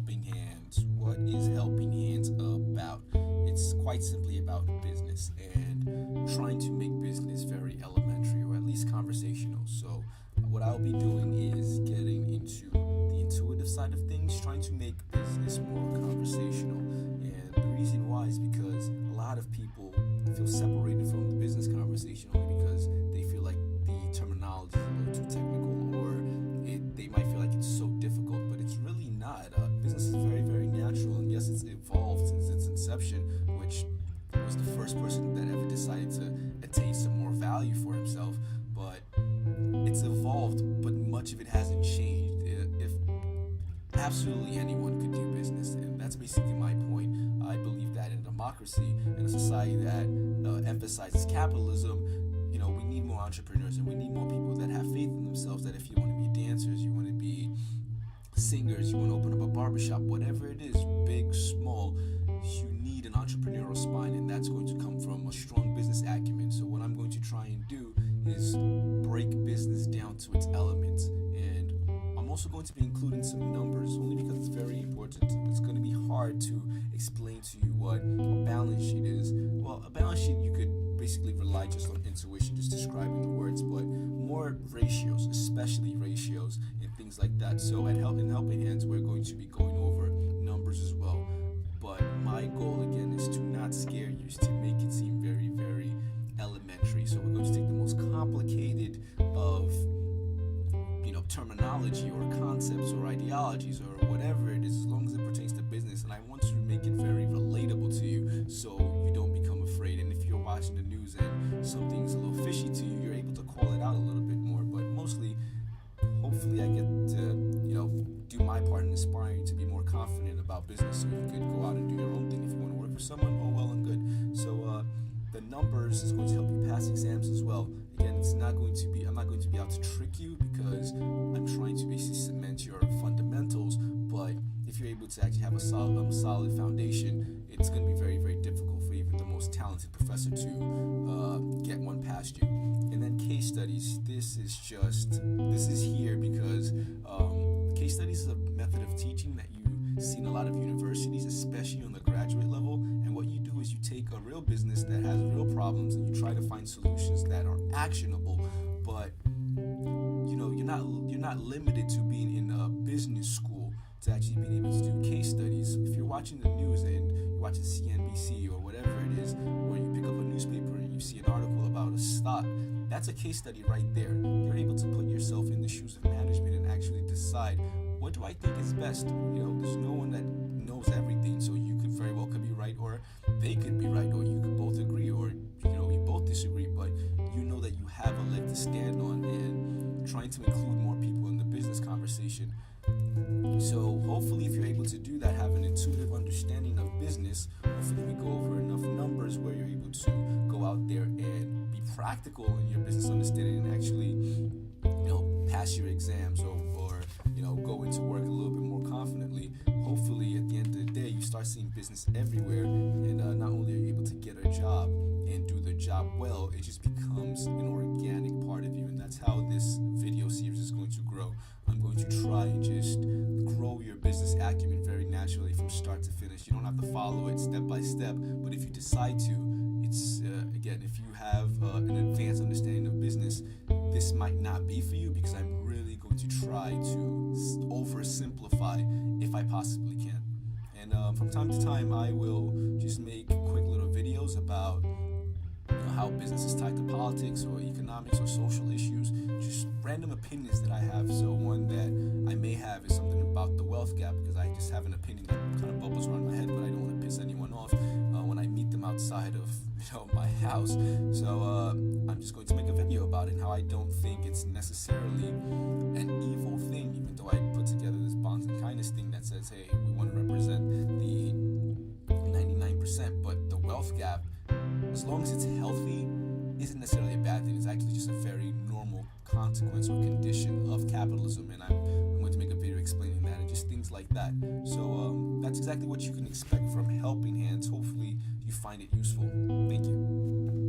Helping Hands. What is Helping Hands about? It's quite simply about business and trying to make business very elementary or at least conversational. So, what I'll be doing is getting into the intuitive side of things, trying to make business more conversational. And the reason why is because a lot of people feel separated from the business conversation only because they feel like the terminology is a little too technical, or they might feel like it's so difficult, but it's really not. Business is very, very natural, and yes, it's evolved since its inception, which was the first person that ever decided to attain some more value for himself. But it's evolved, but much of it hasn't changed. If absolutely anyone could do business, and that's basically my point. I believe that in a democracy, in a society that emphasizes capitalism, we need more entrepreneurs and we need more people that have faith in themselves, that if you want to be dancers, you want to be singers, you want to open up a barbershop, whatever it is, big, small, you need an entrepreneurial spine, and that's going to come from a strong business acumen. So what I'm going to try and do is break business down to its elements, and I'm also going to be including some numbers only because it's very important. It's going to be hard to explain to you what a balance sheet is. Well, a balance sheet, you could basically rely just on intuition, just describing the words, but more ratios, especially ratios and things like that. So in Helping Hands, we're going to be going over numbers as well. But my goal again is to not scare you, is to make it seem very, very elementary. So we're going to take the most complicated of terminology or concepts or ideologies or whatever it is, as long as it pertains to business, and I want to make it very relatable to you so you don't become afraid. And if you're watching the news and something's a little fishy to you, you're able to call it out a little bit more. But mostly, hopefully I get to do my part in inspiring you to be more confident about business, so you could go out and do your own thing. If you want to work for someone, oh well and good. So the numbers is going to help you pass exams as well. Again, I'm not going to be out to trick you, because I'm trying to basically cement your fundamentals. But if you're able to actually have a solid foundation, it's going to be very, very difficult for even the most talented professor to get one past you. And then case studies. This is here because case studies is a method of teaching that you see in a lot of universities, especially on the graduate level. And what you do is you take a real business that has real problems and you try to find solutions that are actionable. But you're not limited to being in a business school to actually being able to do case studies. If you're watching the news and you're watching CNBC or whatever it is, or you pick up a newspaper and you see an article about a stock, that's a case study right there. You're able to put yourself in the shoes of management and actually decide, what do I think is best? There's no one that knows everything, so you could very well could be right, or they could be right, or you could both agree, or you both disagree, but you know that you have a leg to stand on, and trying to include more people in the business conversation. So hopefully, if you're able to do that, have an intuitive understanding of business, hopefully we go over enough numbers where you're able to go out there and be practical in your business understanding and actually pass your exams, or go into work a little bit more confidently. Hopefully at the end of the day you start seeing business everywhere, and not only are you able to get a job and do the job well, it just becomes an organic part of you. And that's how this video series is going to grow. I'm going to try and just grow your business acumen very naturally from start to finish. You don't have to follow it step by step, but if you decide to, it's again, if you have an advanced understanding of business, this might not be for you, because I'm really going to try to oversimplify if I possibly can. And from time to time, I will just make quick little videos about how business is tied to politics or economics or social issues, just random opinions that I have. So one that I may have is something about the wealth gap, because I just have an opinion that kind of bubbles around my head, but I don't want to piss anyone off when I meet them outside of my house. So I'm just going to make a video about it, and how I don't think it's necessarily an evil thing, even though I put together this bonds and kindness thing that says, hey, we want to represent the 99%, but the wealth gap, as long as it's healthy, isn't necessarily a bad thing. It's actually just a very normal consequence or condition of capitalism, and I'm going to make a video explaining that and just things like that. So that's exactly what you can expect from Helping Hands. Hopefully you find it useful. Thank you.